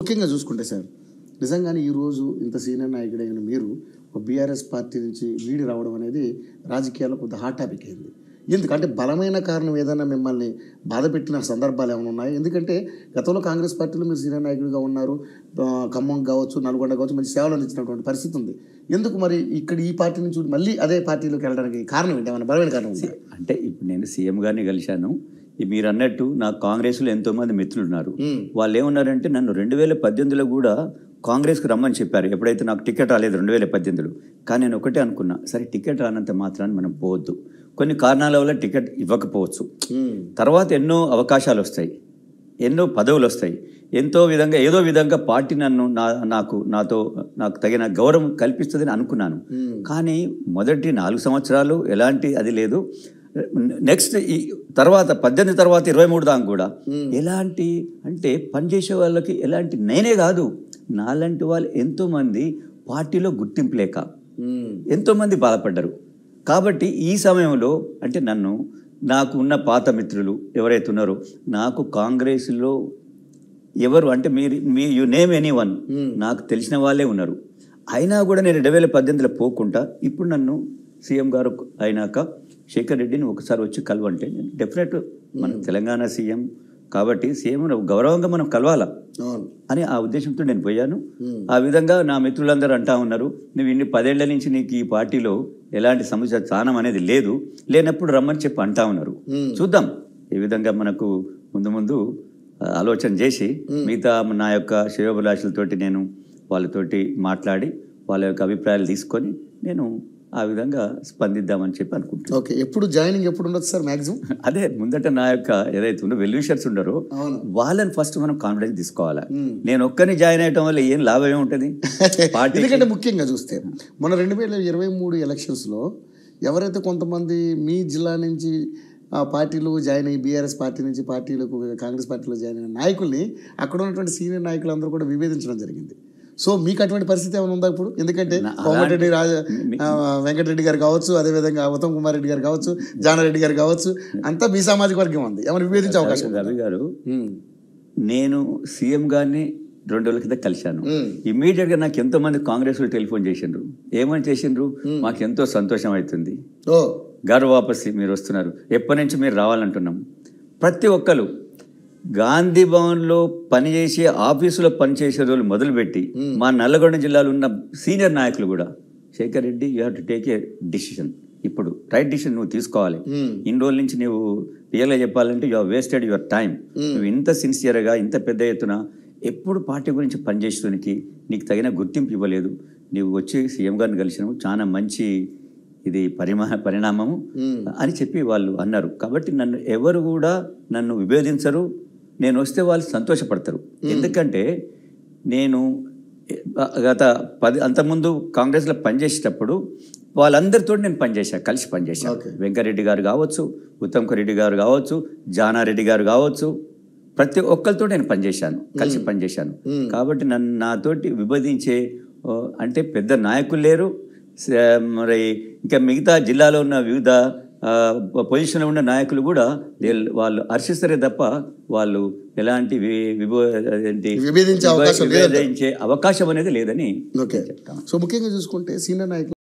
ముఖ్యంగా చూసుకుంటే సార్, నిజంగానే ఈరోజు ఇంత సీనియర్ నాయకుడైన మీరు ఒక బీఆర్ఎస్ పార్టీ నుంచి వీడి రావడం అనేది రాజకీయాల్లో కొంత హాట్ టాపిక్ అయింది. ఎందుకంటే బలమైన కారణం ఏదైనా మిమ్మల్ని బాధ పెట్టిన సందర్భాలు ఏమైనా ఉన్నాయి? ఎందుకంటే గతంలో కాంగ్రెస్ పార్టీలో మీరు సీనియర్ నాయకుడిగా ఉన్నారు, ఖమ్మం కావచ్చు, నల్గొండ కావచ్చు, మంచి సేవలు అందించినటువంటి పరిస్థితి ఉంది. ఎందుకు మరి ఇక్కడ ఈ పార్టీ నుంచి మళ్ళీ అదే పార్టీలోకి వెళ్ళడానికి కారణం ఏంటి? ఏమైనా బలమైన కారణం ఉంది? అంటే ఇప్పుడు నేను సీఎం గారిని కలిశాను. మీరు అన్నట్టు నాకు కాంగ్రెస్లో ఎంతోమంది మిత్రులు ఉన్నారు. వాళ్ళు ఏమన్నారంటే నన్ను 2018లో కూడా కాంగ్రెస్కి రమ్మని చెప్పారు, ఎప్పుడైతే నాకు టికెట్ రాలేదు 2018లో. కానీ నేను ఒకటే అనుకున్నా, సరే టికెట్ రానంత మాత్రాన్ని మనం పోవద్దు, కొన్ని కారణాల వల్ల టికెట్ ఇవ్వకపోవచ్చు, తర్వాత ఎన్నో అవకాశాలు వస్తాయి, ఎన్నో పదవులు వస్తాయి, ఏదో విధంగా పార్టీ నాకు తగిన గౌరవం కల్పిస్తుందని అనుకున్నాను. కానీ మొదటి 4 సంవత్సరాలు ఎలాంటి అది లేదు. నెక్స్ట్ ఈ తర్వాత 18 తర్వాత 23 దాకా కూడా ఎలాంటి అంటే పనిచేసే వాళ్ళకి ఎలాంటి, నేనే కాదు నాలాంటి వాళ్ళు ఎంతోమంది పార్టీలో గుర్తింపు లేక ఎంతోమంది బాధపడ్డారు. కాబట్టి ఈ సమయంలో అంటే నాకు ఉన్న పాత మిత్రులు ఎవరైతే ఉన్నారో, నాకు కాంగ్రెస్లో ఎవరు అంటే యు నేమ్ ఎనీవన్, నాకు తెలిసిన వాళ్ళే ఉన్నారు. అయినా కూడా నేను 2018లో పోకుండా ఇప్పుడు నన్ను సీఎం గారు అయినాక శేఖర్ రెడ్డిని ఒకసారి వచ్చి కలవంటే నేను డెఫినెట్ మన తెలంగాణ సీఎం కాబట్టి సీఎం గౌరవంగా మనం కలవాలా అని ఆ ఉద్దేశంతో నేను పోయాను. ఆ విధంగా నా మిత్రులందరూ అంటా ఉన్నారు, నువ్వు ఇన్ని 10 ఏళ్ల నుంచి నీకు ఈ పార్టీలో ఎలాంటి సమస్య స్థానం అనేది లేనప్పుడు రమ్మని చెప్పి అంటా ఉన్నారు. చూద్దాం ఏ విధంగా మనకు ముందు ఆలోచన చేసి మిగతా నా యొక్క శ్రేయోభిలాషులతోటి నేను వాళ్ళతోటి మాట్లాడి వాళ్ళ యొక్క అభిప్రాయాలు తీసుకొని నేను ఆ విధంగా స్పందిద్దామని చెప్పి అనుకుంటున్నాను. ఓకే, ఎప్పుడు జాయినింగ్ ఎప్పుడు ఉండదు సార్ మాక్సిమం? అదే ముందట నా యొక్క ఏదైతే ఉందో వెల్విషర్స్ ఉండరో వాళ్ళని ఫస్ట్ మనం కాన్ఫిడెన్స్ తీసుకోవాలి. నేను ఒక్కరిని జాయిన్ అయ్యడం వల్ల ఏం లాభం ఏముంటుంది పార్టీ? ఎందుకంటే ముఖ్యంగా చూస్తే మన 2023 ఎలక్షన్స్లో ఎవరైతే కొంతమంది మీ జిల్లా నుంచి పార్టీలో జాయిన్ అయ్యి బీఆర్ఎస్ పార్టీ నుంచి కాంగ్రెస్ పార్టీలో జాయిన్ అయిన నాయకుల్ని అక్కడ ఉన్నటువంటి సీనియర్ నాయకులందరూ కూడా విభేదించడం జరిగింది. సో మీకు అటువంటి పరిస్థితి ఏమైనా ఉందా ఇప్పుడు? ఎందుకంటే కోమటిరెడ్డి వెంకటరెడ్డి గారు కావచ్చు, అదేవిధంగా ఉత్తమ్ కుమార్ రెడ్డి గారు కావచ్చు, జానారెడ్డి గారు కావచ్చు, అంతా మీ సామాజిక వర్గం ఉంది, ఏమైనా విభేదించే అవకాశం? రవి గారు, నేను సీఎం గారిని 2 రోజుల కింద కలిశాను. ఇమ్మీడియట్గా నాకు ఎంతో మంది కాంగ్రెస్ వాళ్ళు టెలిఫోన్ చేసిండ్రు. ఏమని చేసిండ్రు, మాకు ఎంతో సంతోషం అవుతుంది గారు, వాపసి మీరు వస్తున్నారు, ఎప్పటి నుంచి మీరు రావాలంటున్నాం. ప్రతి ఒక్కరు గాంధీ భవన్లో పనిచేసే ఆఫీసులో పనిచేసే రోజులు మొదలుపెట్టి మా నల్లగొండ జిల్లాలో ఉన్న సీనియర్ నాయకులు కూడా, Shekhar Reddy you have to take a decision, ఇప్పుడు రైట్ డిసిషన్ నువ్వు తీసుకోవాలి. ఇన్ని రోజుల నుంచి నువ్వు రియల్గా చెప్పాలంటే you have wasted your time. నువ్వు ఇంత సిన్సియర్గా ఇంత పెద్ద ఎత్తున ఎప్పుడు పార్టీ గురించి పనిచేసేదానికి నీకు తగిన గుర్తింపు ఇవ్వలేదు. నువ్వు వచ్చి సీఎం గారిని కలిసినావు, చాలా మంచి ఇది పరిణామము అని చెప్పి వాళ్ళు అన్నారు. కాబట్టి ఎవరు కూడా నన్ను విభేదించరు, నేను వస్తే వాళ్ళు సంతోషపడతారు. ఎందుకంటే నేను అంతకుముందు కాంగ్రెస్లో పనిచేసేటప్పుడు వాళ్ళందరితో నేను కలిసి పనిచేశాను. వెంకరెడ్డి గారు కావచ్చు, ఉత్తమ్ రెడ్డి గారు కావచ్చు, జానారెడ్డి గారు కావచ్చు, ప్రతి ఒక్కరితో నేను కలిసి పనిచేశాను. కాబట్టి నాతోటి విభేదించే అంటే పెద్ద నాయకులు లేరు. మరి ఇంకా మిగతా జిల్లాలో ఉన్న వివిధ పొజిషన్లో ఉన్న నాయకులు కూడా వాళ్ళు హర్షిస్తారే తప్ప వాళ్ళు ఎలాంటి విభేదించే అవకాశం అనేది లేదని చెప్తాను. సో ముఖ్యంగా చూసుకుంటే సీనియర్ నాయకులు